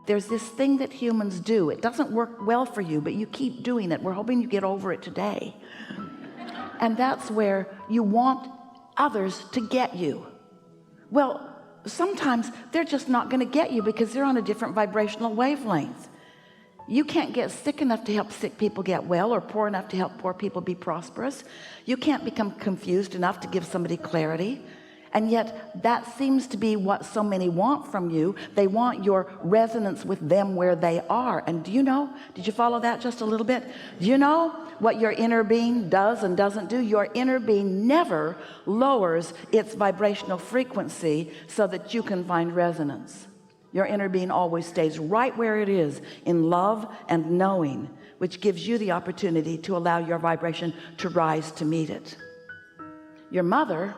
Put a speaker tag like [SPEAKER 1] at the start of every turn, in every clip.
[SPEAKER 1] There's this thing that humans do. It doesn't work well for you, but you keep doing it. We're hoping you get over it today. And that's where you want others to get you. Well, sometimes they're just not going to get you because they're on a different vibrational wavelength. You can't get sick enough to help sick people get well, or poor enough to help poor people be prosperous. You can't become confused enough to give somebody clarity. And yet that seems to be what so many want from you. They want your resonance with them where they are. And do you know, did you follow that just a little bit? Do you know what your inner being does and doesn't do? Your inner being never lowers its vibrational frequency so that you can find resonance. Your inner being always stays right where it is, in love and knowing, which gives you the opportunity to allow your vibration to rise to meet it. Your mother,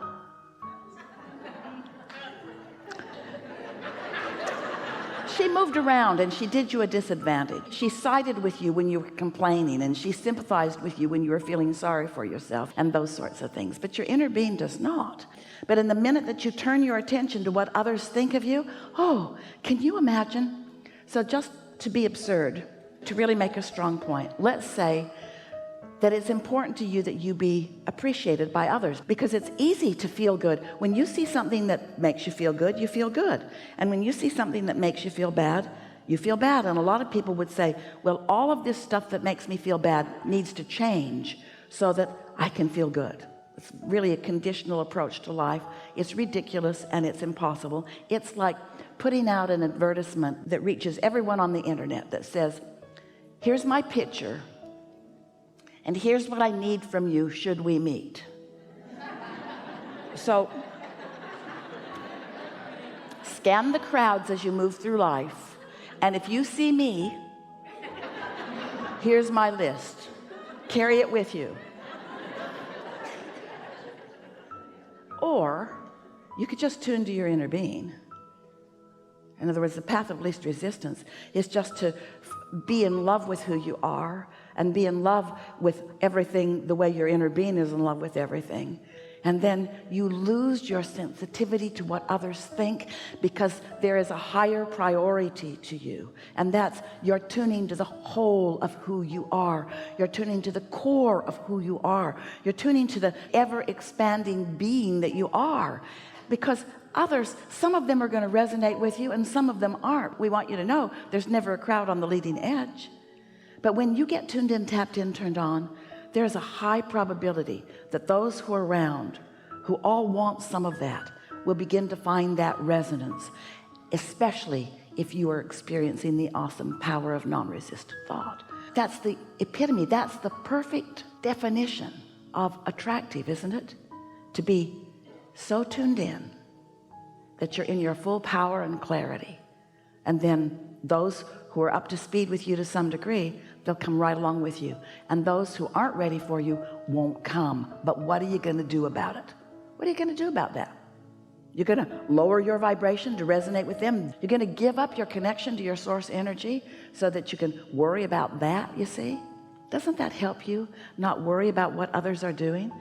[SPEAKER 1] she moved around and she did you a disadvantage. She sided with you when you were complaining, and she sympathized with you when you were feeling sorry for yourself, and those sorts of things. But your inner being does not. But in the minute that you turn your attention to what others think of you, oh, can you imagine? So just to be absurd, to really make a strong point, let's say that it's important to you that you be appreciated by others, because it's easy to feel good. When you see something that makes you feel good, you feel good. And when you see something that makes you feel bad, you feel bad. And a lot of people would say, well, all of this stuff that makes me feel bad needs to change so that I can feel good. It's really a conditional approach to life. It's ridiculous and it's impossible. It's like putting out an advertisement that reaches everyone on the internet that says, here's my picture, and here's what I need from you should we meet. So scan the crowds as you move through life, and if you see me, here's my list. Carry it with you. Or you could just tune to your inner being. In other words, the path of least resistance is just to be in love with who you are, and be in love with everything the way your inner being is in love with everything. And then you lose your sensitivity to what others think, because there is a higher priority to you, and that's you're tuning to the whole of who you are. You're tuning to the core of who you are. You're tuning to the ever-expanding being that you are, because others, some of them are going to resonate with you and some of them aren't. We want you to know there's never a crowd on the leading edge. But when you get tuned in, tapped in, turned on, there's a high probability that those who are around, who all want some of that, will begin to find that resonance, especially if you are experiencing the awesome power of non-resistant thought. That's the epitome, that's the perfect definition of attractive, isn't it? To be so tuned in that you're in your full power and clarity, and then those who are up to speed with you to some degree, they'll come right along with you, and those who aren't ready for you won't come. But what are you going to do about it? What are you going to do about that? You're going to lower your vibration to resonate with them. You're going to give up your connection to your source energy so that you can worry about that. You see, doesn't that help you not worry about what others are doing?